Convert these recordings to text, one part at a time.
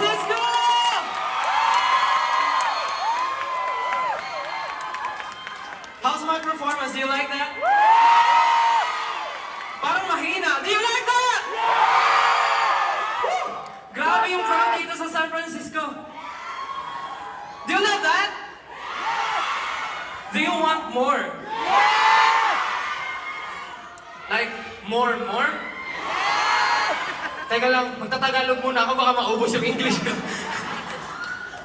Francisco! How's my performance? Do you like that? Parang mahina. Do you like that? Woo! Grabe yung crowd dito sa San Francisco. Do you love that? Do you want more? Like, more? Teka lang, magtatagalog muna ako, baka maubos yung English ko.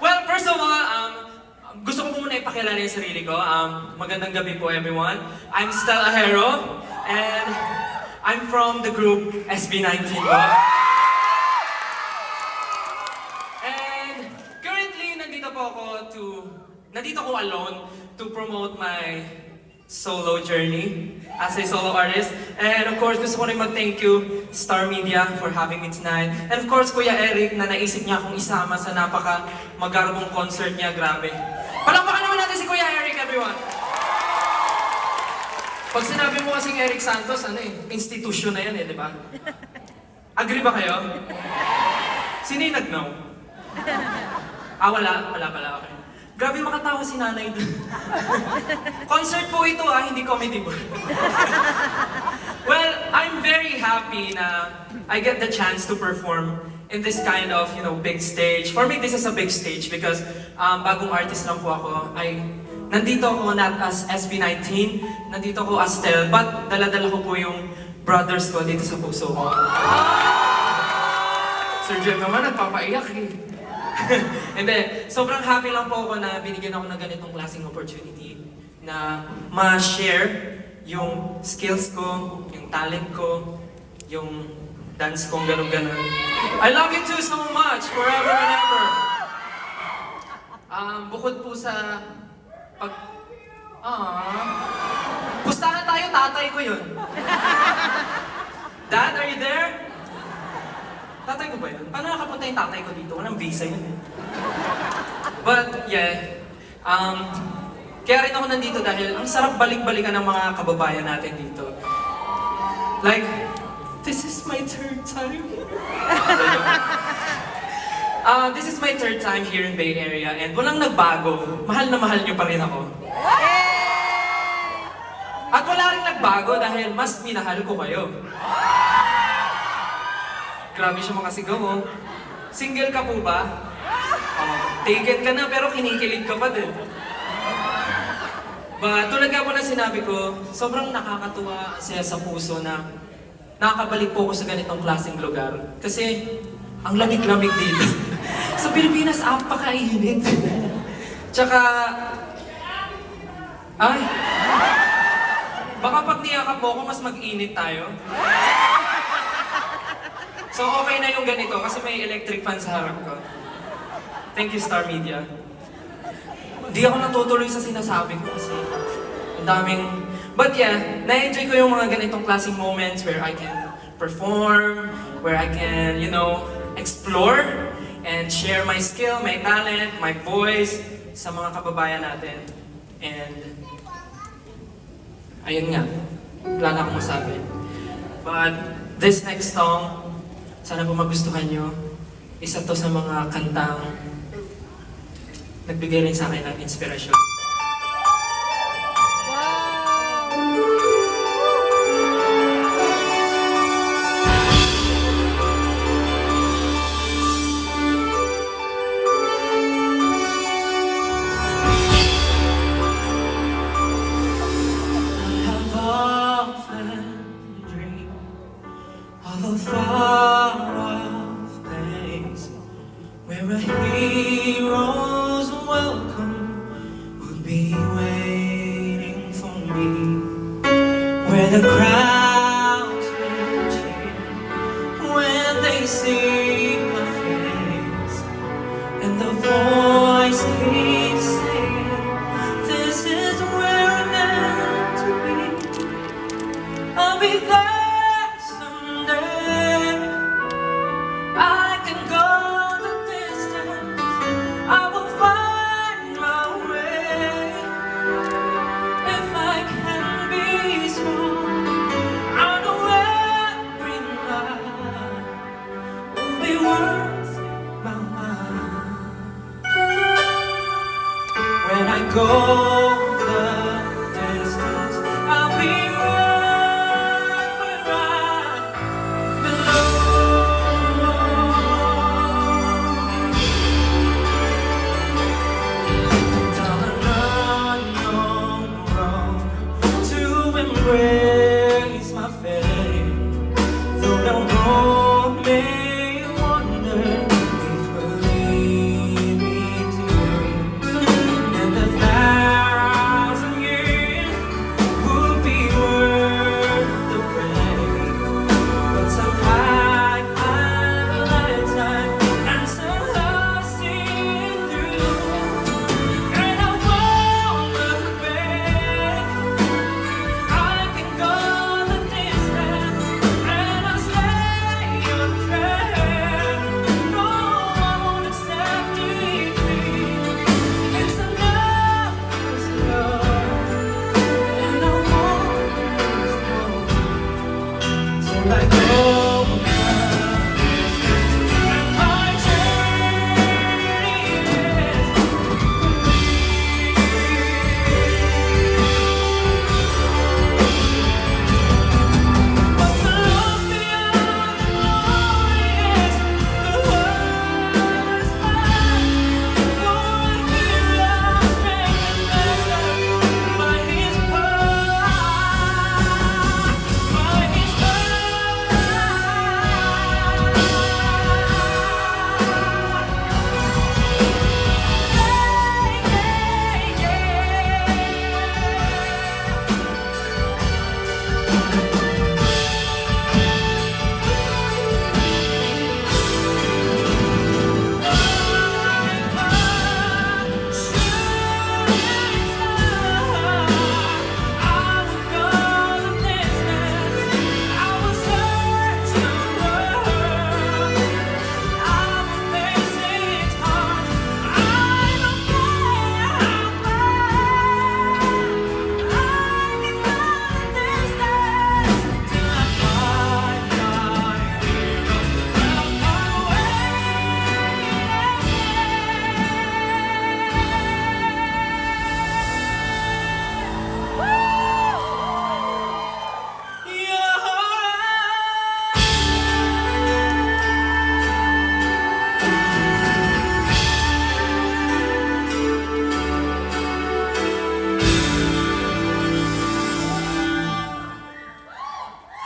Well, first of all, gusto ko muna ipakilala yung sarili ko. Magandang gabi po, everyone. I'm Stel Ahero, and I'm from the group SB19 po. And currently, nandito ko alone to promote my solo journey as a solo artist. And of course, gusto ko rin mag-thank you, Star Media, for having me tonight. And of course, Kuya Eric, na naisip niya akong isama sa napaka-magarbong concert niya. Grabe. Palakpakan naman natin si Kuya Eric, everyone! Pag sinabi mo kasing Eric Santos, institusyon na yan di ba? Agree ba kayo? Sino yung nag-no? Wala pala, okay. Grabe makatawa si nanay doon. Concert po ito hindi comedy po. Well, I'm very happy na I get the chance to perform in this kind of, big stage. For me, this is a big stage because bagong artist lang po ako. Nandito ako not as SB19, nandito ako as Stel, but dala-dala ko po yung brothers ko dito sa puso ko. Sir Jem naman, nagpapaiyak Hindi, sobrang happy lang po ako na binigyan ako ng ganitong klaseng opportunity na ma-share yung skills ko, yung talent ko, yung dance kong ganun-ganun. I love you too so much, forever and ever. Bukod po sa pustahan tayo, tatay ko yun. Dad, are you there? Tatay ko ba yun? Paano nakapunta yung tatay ko dito? Walang visa yun But yeah, kaya rin ako nandito dahil ang sarap balik-balikan ng mga kababayan natin dito. Like, this is my third time. This is my third time here in Bay Area and walang nagbago. Mahal na mahal niyo pa rin ako. At wala rin nagbago dahil mas minahal ko kayo. Grabe siya makasigaw Single ka po ba? Taken ka na pero kinikilig ka pa din. But tulad nga po na sinabi ko, sobrang nakakatuwa ang saya sa puso na nakakabalik po ako sa ganitong klaseng lugar. Kasi ang lamig-lamig dito. Sa Pilipinas, apakainit. Tsaka, baka pag niyakap mo ako, mas mag-init tayo. So okay na yung ganito kasi may electric fan sa harap ko. Thank you, Star Media. Di ako natutuloy sa sinasabi ko kasi ang daming... But yeah, na-enjoy ko yung mga ganitong klaseng moments where I can perform, where I can, explore and share my skill, my talent, my voice sa mga kababayan natin. And ayun nga, wala na akong masabi. But this next song, sana po magustuhan nyo. Isa to sa mga kantang nagbigay rin sa akin ng inspirasyon. Where a hero's welcome would be waiting for me. Where the crowds will cheer when they see my face, and the voice keeps saying, this is where I'm meant to be. I'll be there someday. I can go the distance, I will find my way. If I can be strong, go the distance, I'll be right below. Down an unknown road to embrace my fate. Though the road may wander, it will lead me to you. And 1,000 years would be worth the pain. But somehow I lifetime and somehow see it through. And I won't look back. I can go the distance and I'll stay on track. No, I won't accept defeat. It's enough, and I won't lose hope till I go the distance. And my journey is but to look beyond the glorious, the worst life, for I feel our strength is measured by His blood, by His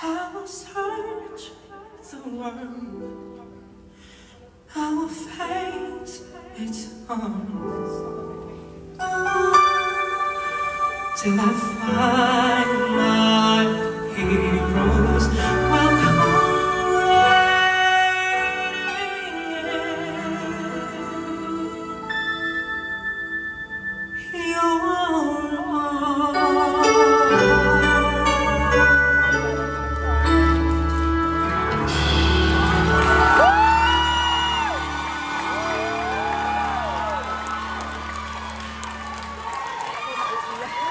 I will search the world, I will face its arms till I find my heroes will come waiting in your arms.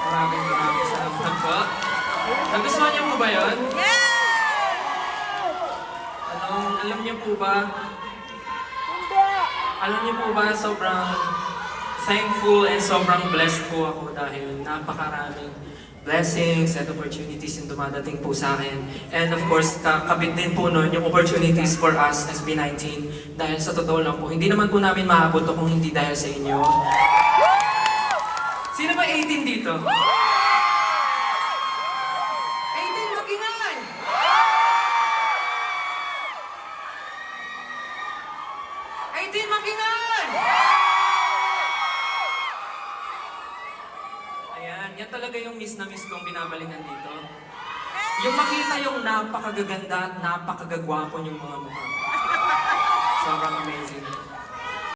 Maraming salamat po. Nagustuhan niyo po ba yun? Alam niyo po ba? Alam niyo po ba, sobrang thankful and sobrang blessed po ako dahil napakaraming blessings and opportunities yung dumadating po sa akin. And of course, kabit din po nun yung opportunities for us as B19. Dahil sa totoo lang po, hindi naman po namin maabot to kung hindi dahil sa inyo. Sino ba 18 dito? 18 magingay! Ayan, yan talaga yung miss na miss kong binabalingan dito. Yung makita yung napakagaganda at napakagagwapo yung mga mukha. Sobrang amazing.